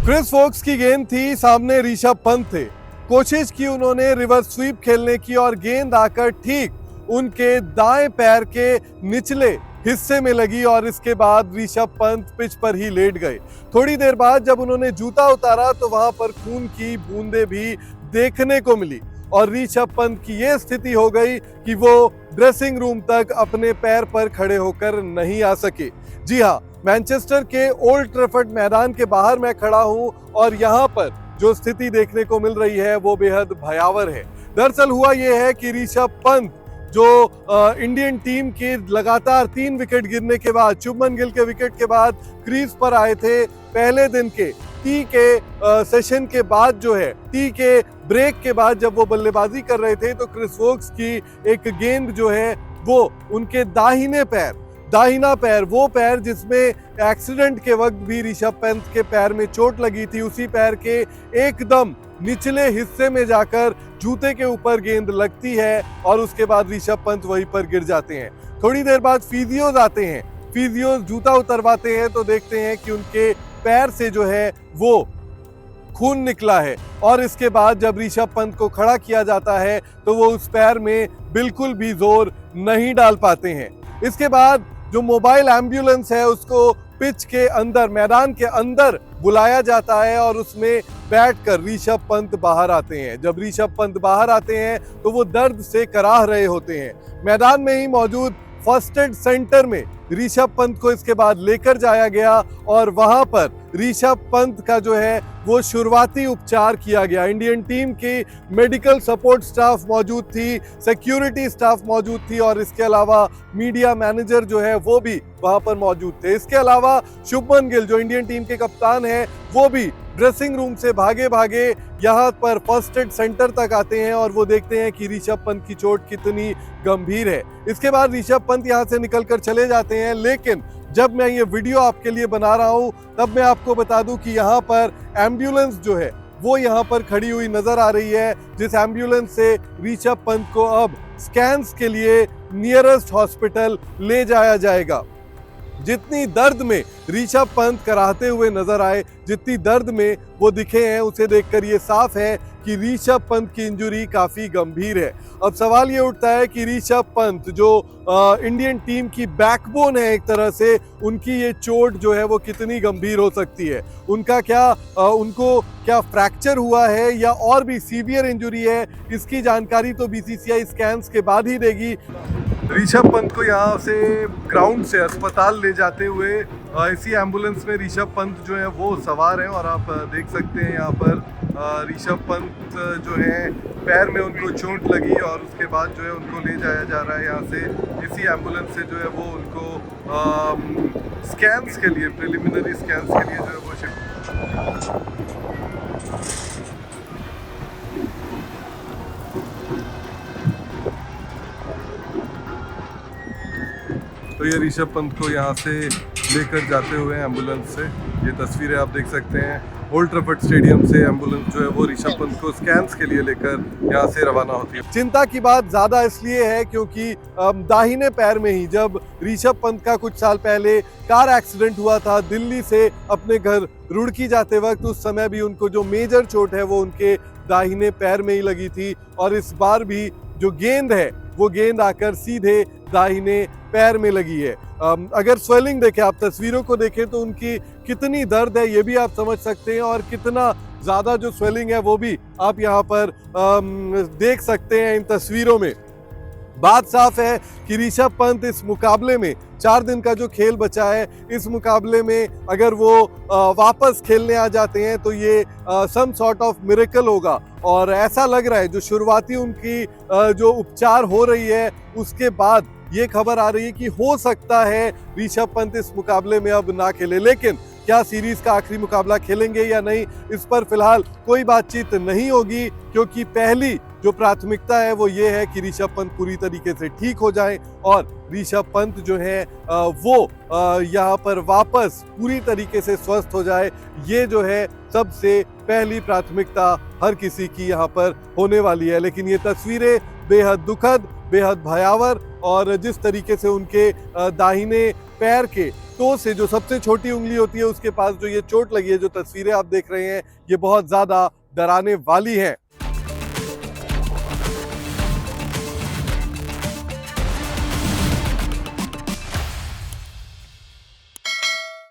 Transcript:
Chris Woakes की गेंद थी, सामने ऋषभ पंत थे। कोशिश की उन्होंने रिवर्स स्वीप खेलने की और गेंद आकर ठीक उनके दाएं पैर के निचले हिस्से में लगी और इसके बाद ऋषभ पंत पिच पर ही लेट गए। थोड़ी देर बाद जब उन्होंने जूता उतारा तो वहां पर खून की बूंदें भी देखने को मिली और ऋषभ पंत की यह स्थिति हो गई कि वो ड्रेसिंग रूम तक अपने पैर पर खड़े होकर नहीं आ सके। जी हाँ, मैनचेस्टर के ओल्ड ट्रैफर्ड मैदान के बाहर मैं खड़ा हूं और यहाँ पर जो स्थिति देखने को मिल रही है वो बेहद भयावह है। दरअसल हुआ यह है कि ऋषभ पंत जो इंडियन टीम के लगातार 3 विकेट गिरने के बाद, शुभमन गिल के विकेट के बाद क्रीज पर आए थे। पहले दिन के टी के सेशन के बाद जो है, टी के ब्रेक के बाद जब वो बल्लेबाजी कर रहे थे तो क्रिस वोक्स की एक गेंद जो है वो उनके दाहिना पैर, वो पैर जिसमें एक्सीडेंट के वक्त भी ऋषभ पंत के पैर में चोट लगी थी, उसी पैर के एकदम निचले हिस्से में जाकर जूते के ऊपर गेंद लगती है और उसके बाद ऋषभ पंत वहीं पर गिर जाते हैं। थोड़ी देर बाद फिजियोज आते हैं, फिजियोज जूता उतरवाते हैं तो देखते हैं कि उनके पैर से जो है वो खून निकला है और इसके बाद जब ऋषभ पंत को खड़ा किया जाता है तो वो उस पैर में बिल्कुल भी जोर नहीं डाल पाते हैं। इसके बाद जो मोबाइल एम्बुलेंस है उसको पिच के अंदर, मैदान के अंदर बुलाया जाता है और उसमें बैठकर ऋषभ पंत बाहर आते हैं। जब ऋषभ पंत बाहर आते हैं तो वो दर्द से कराह रहे होते हैं। मैदान में ही मौजूद फर्स्ट एड सेंटर में ऋषभ पंत को इसके बाद लेकर जाया गया और वहां पर ऋषभ पंत का जो है वो शुरुआती उपचार किया गया। इंडियन टीम की मेडिकल सपोर्ट स्टाफ मौजूद थी, सिक्योरिटी स्टाफ मौजूद थी और इसके अलावा मीडिया मैनेजर जो है वो भी वहां पर मौजूद थे। इसके अलावा शुभमन गिल जो इंडियन टीम के कप्तान है वो भी ड्रेसिंग रूम से भागे भागे यहाँ पर फर्स्ट एड सेंटर तक आते हैं और वो देखते हैं कि ऋषभ पंत की चोट कितनी गंभीर है। इसके बाद ऋषभ पंत यहाँ से निकलकर चले जाते हैं, लेकिन जब मैं ये वीडियो आपके लिए बना रहा हूँ तब मैं आपको बता दूं कि यहाँ पर एम्बुलेंस जो है वो यहाँ पर खड़ी हुई नजर आ रही है, जिस एम्बुलेंस से ऋषभ पंत को अब स्कैन्स के लिए नियरेस्ट हॉस्पिटल ले जाया जाएगा। जितनी दर्द में ऋषभ पंत कराहते हुए नजर आए, जितनी दर्द में वो दिखे हैं, उसे देखकर ये साफ है कि ऋषभ पंत की इंजरी काफी गंभीर है। अब सवाल ये उठता है कि ऋषभ पंत जो इंडियन टीम की बैकबोन है एक तरह से, उनकी ये चोट जो है वो कितनी गंभीर हो सकती है। उनको क्या फ्रैक्चर हुआ है या और भी सीवियर इंजरी है, इसकी जानकारी तो बीसीसीआई स्कैन्स के बाद ही देगी। ऋषभ पंत को यहाँ से ग्राउंड से अस्पताल ले जाते हुए इसी एम्बुलेंस में ऋषभ पंत जो है वो सवार हैं और आप देख सकते हैं यहाँ पर ऋषभ पंत जो है पैर में उनको चोट लगी और उसके बाद जो है उनको ले जाया जा रहा है यहाँ से, इसी एम्बुलेंस से जो है वो उनको स्कैन्स के लिए, प्रिलिमिनरी स्कैन्स के लिए जो है वो शिफ्ट। तो ये ऋषभ पंत को यहाँ से लेकर जाते हुए एम्बुलेंस से, ये तस्वीरें आप देख सकते हैं ओल्ड ट्रैफर्ड स्टेडियम से एम्बुलेंस जो है वो ऋषभ पंत को स्कैन्स के लिए लेकर यहाँ से रवाना होती है। चिंता की बात ज्यादा इसलिए है क्योंकि दाहिने पैर में ही जब ऋषभ पंत का कुछ साल पहले कार एक्सीडेंट हुआ था दिल्ली से अपने घर रुड़की जाते वक्त, उस समय भी उनको जो मेजर चोट है वो उनके दाहिने पैर में ही लगी थी और इस बार भी जो गेंद है वो गेंद आकर सीधे दाहिने पैर में लगी है। अगर स्वेलिंग देखें, आप तस्वीरों को देखें तो उनकी कितनी दर्द है ये भी आप समझ सकते हैं और कितना ज्यादा जो स्वेलिंग है वो भी आप यहाँ पर देख सकते हैं इन तस्वीरों में। बात साफ है कि ऋषभ पंत इस मुकाबले में 4 दिन का जो खेल बचा है, इस मुकाबले में अगर वो वापस खेलने आ जाते हैं तो ये सम सॉर्ट ऑफ मिरेकल होगा और ऐसा लग रहा है जो शुरुआती उनकी जो उपचार हो रही है उसके बाद ये खबर आ रही है कि हो सकता है ऋषभ पंत इस मुकाबले में अब ना खेले। लेकिन क्या सीरीज का आखिरी मुकाबला खेलेंगे या नहीं, इस पर फिलहाल कोई बातचीत नहीं होगी क्योंकि पहली जो प्राथमिकता है वो ये है कि ऋषभ पंत पूरी तरीके से ठीक हो जाए और ऋषभ पंत जो है वो यहाँ पर वापस पूरी तरीके से स्वस्थ हो जाए। ये जो है सबसे पहली प्राथमिकता हर किसी की यहाँ पर होने वाली है। लेकिन ये तस्वीरें बेहद दुखद, बेहद भयावह और जिस तरीके से उनके दाहिने पैर के टो से, जो सबसे छोटी उंगली होती है, उसके पास जो ये चोट लगी है, जो तस्वीरें आप देख रहे हैं, ये बहुत ज्यादा डराने वाली हैं।